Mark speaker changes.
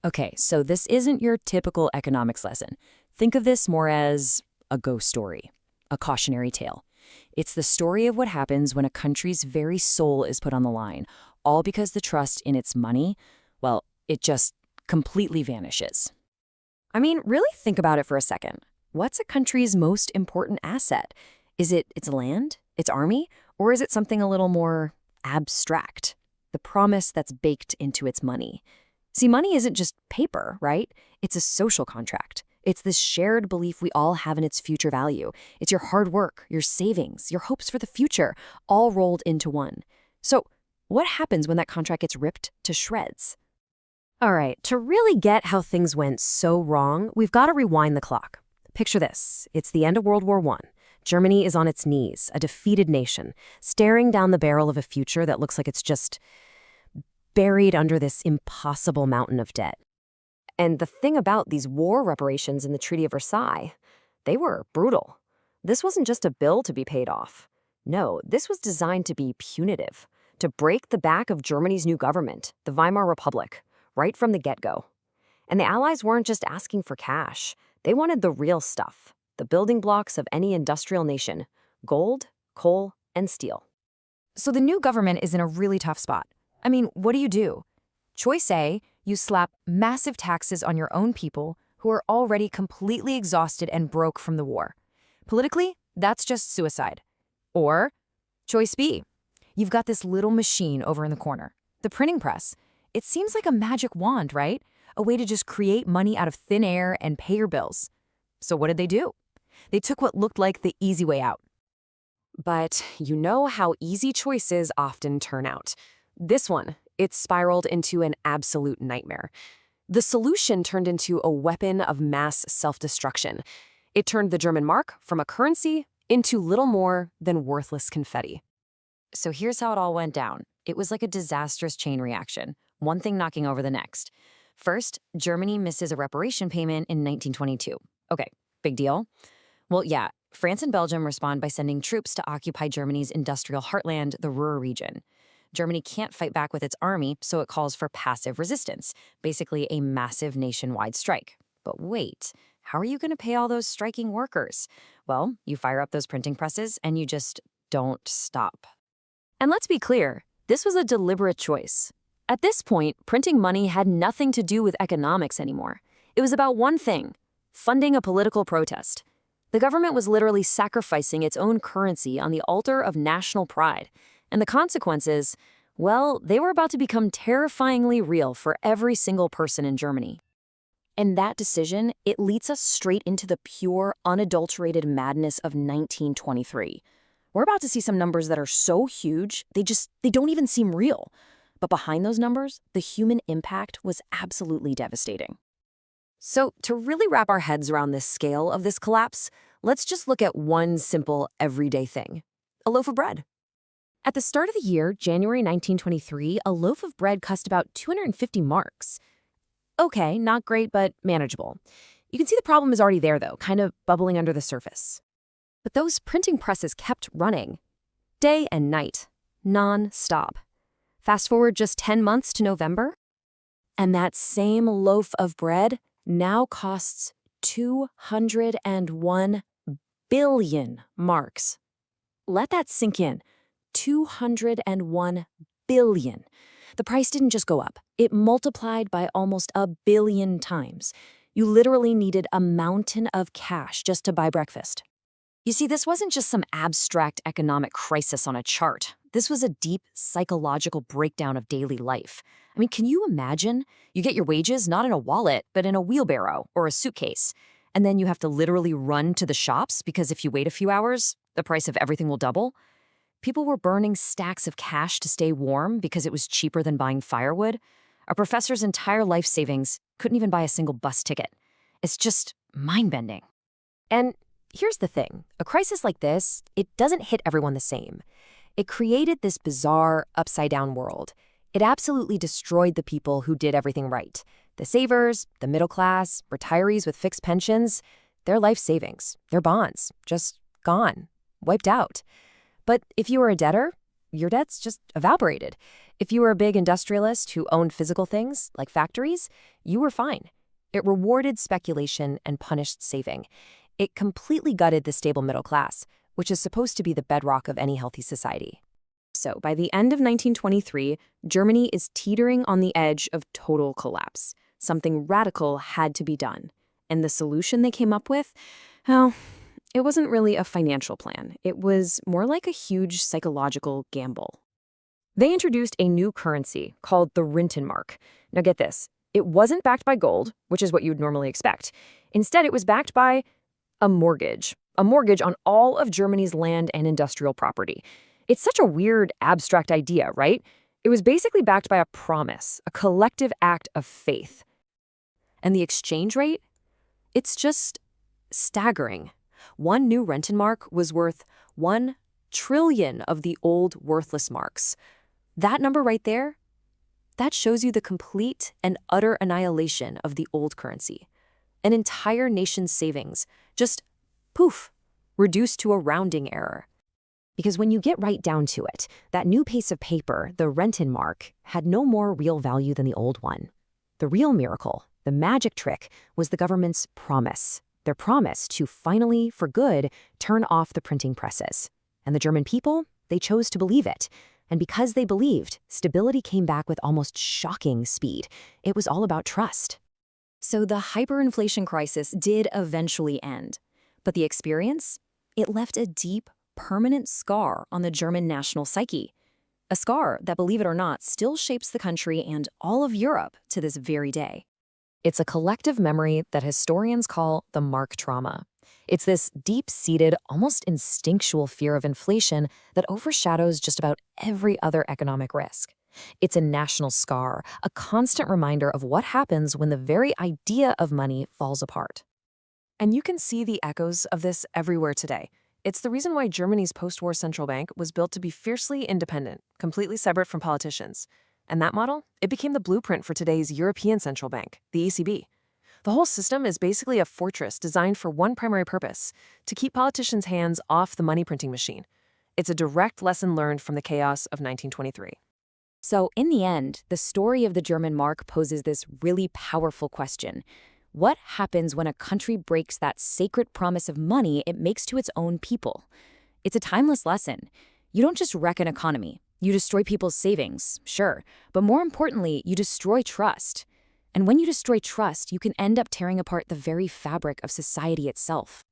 Speaker 1: Okay, so this isn't your typical economics lesson. Think of this more as a ghost story, a cautionary tale. It's the story of what happens when a country's very soul is put on the line, all because the trust in its money, well, it just completely vanishes. I mean, really think about it for a second. What's a country's most important asset? Is it its land, its army, or is it something a little more abstract? The promise that's baked into its money. See, money isn't just paper, right? It's a social contract. It's this shared belief we all have in its future value. It's your hard work, your savings, your hopes for the future, all rolled into one. So, what happens when that contract gets ripped to shreds? All right, to really get how things went so wrong, we've got to rewind the clock. Picture this. It's the end of World War I. Germany is on its knees, a defeated nation, staring down the barrel of a future that looks like it's just buried under this impossible mountain of debt. And the thing about these war reparations in the Treaty of Versailles, they were brutal. This wasn't just a bill to be paid off. No, this was designed to be punitive, to break the back of Germany's new government, the Weimar Republic, right from the get-go. And the Allies weren't just asking for cash. They wanted the real stuff, the building blocks of any industrial nation: gold, coal, and steel. So the new government is in a really tough spot. I mean, what do? Choice A, you slap massive taxes on your own people who are already completely exhausted and broke from the war. Politically, that's just suicide. Or choice B, you've got this little machine over in the corner, the printing press. It seems like a magic wand, right? A way to just create money out of thin air and pay your bills. So what did they do? They took what looked like the easy way out. But you know how easy choices often turn out. This one, it spiraled into an absolute nightmare. The solution turned into a weapon of mass self-destruction. It turned the German mark from a currency into little more than worthless confetti. So here's how it all went down. It was like a disastrous chain reaction, one thing knocking over the next. First, Germany misses a reparation payment in 1922. Okay, big deal. Well, yeah, France and Belgium respond by sending troops to occupy Germany's industrial heartland, the Ruhr region. Germany can't fight back with its army, so it calls for passive resistance, basically a massive nationwide strike. But wait, how are you going to pay all those striking workers? Well, you fire up those printing presses and you just don't stop. And let's be clear, this was a deliberate choice. At this point, printing money had nothing to do with economics anymore. It was about one thing: funding a political protest. The government was literally sacrificing its own currency on the altar of national pride. And the consequences, well, they were about to become terrifyingly real for every single person in Germany. And that decision, it leads us straight into the pure, unadulterated madness of 1923. We're about to see some numbers that are so huge, they don't even seem real. But behind those numbers, the human impact was absolutely devastating. So to really wrap our heads around this scale of this collapse, let's just look at one simple, everyday thing: a loaf of bread. At the start of the year, January 1923, a loaf of bread cost about 250 marks. Okay, not great, but manageable. You can see the problem is already there, though, kind of bubbling under the surface. But those printing presses kept running, day and night, non-stop. Fast forward just 10 months to November, and that same loaf of bread now costs 201 billion marks. Let that sink in. 201 billion. The price didn't just go up. It multiplied by almost 1 billion times. You literally needed a mountain of cash just to buy breakfast. You see, this wasn't just some abstract economic crisis on a chart. This was a deep psychological breakdown of daily life. I mean, can you imagine? You get your wages not in a wallet, but in a wheelbarrow or a suitcase. And then you have to literally run to the shops because if you wait a few hours, the price of everything will double. People were burning stacks of cash to stay warm because it was cheaper than buying firewood. A professor's entire life savings couldn't even buy a single bus ticket. It's just mind-bending. And here's the thing. A crisis like this, it doesn't hit everyone the same. It created this bizarre, upside-down world. It absolutely destroyed the people who did everything right. The savers, the middle class, retirees with fixed pensions, their life savings, their bonds, just gone, wiped out. But if you were a debtor, your debts just evaporated. If you were a big industrialist who owned physical things, like factories, you were fine. It rewarded speculation and punished saving. It completely gutted the stable middle class, which is supposed to be the bedrock of any healthy society. So, by the end of 1923, Germany is teetering on the edge of total collapse. Something radical had to be done. And the solution they came up with? Well, it wasn't really a financial plan. It was more like a huge psychological gamble. They introduced a new currency called the Rentenmark. Now get this, it wasn't backed by gold, which is what you'd normally expect. Instead, it was backed by a mortgage on all of Germany's land and industrial property. It's such a weird, abstract idea, right? It was basically backed by a promise, a collective act of faith. And the exchange rate? It's just staggering. One new Rentenmark was worth 1 trillion of the old worthless marks. That number right there, that shows you the complete and utter annihilation of the old currency. An entire nation's savings, just poof, reduced to a rounding error. Because when you get right down to it, that new piece of paper, the Rentenmark, had no more real value than the old one. The real miracle, the magic trick, was the government's promise. Their promise to finally, for good, turn off the printing presses. And the German people, they chose to believe it. And because they believed, stability came back with almost shocking speed. It was all about trust. So the hyperinflation crisis did eventually end. But the experience? It left a deep, permanent scar on the German national psyche. A scar that, believe it or not, still shapes the country and all of Europe to this very day. It's a collective memory that historians call the Mark trauma. It's this deep-seated, almost instinctual fear of inflation that overshadows just about every other economic risk. It's a national scar, a constant reminder of what happens when the very idea of money falls apart.
Speaker 2: And you can see the echoes of this everywhere today. It's the reason why Germany's post-war central bank was built to be fiercely independent, completely separate from politicians. And that model, it became the blueprint for today's European Central Bank, the ECB. The whole system is basically a fortress designed for one primary purpose, to keep politicians' hands off the money printing machine. It's a direct lesson learned from the chaos of 1923.
Speaker 1: So, in the end, the story of the German mark poses this really powerful question. What happens when a country breaks that sacred promise of money it makes to its own people? It's a timeless lesson. You don't just wreck an economy. You destroy people's savings, sure, but more importantly, you destroy trust. And when you destroy trust, you can end up tearing apart the very fabric of society itself.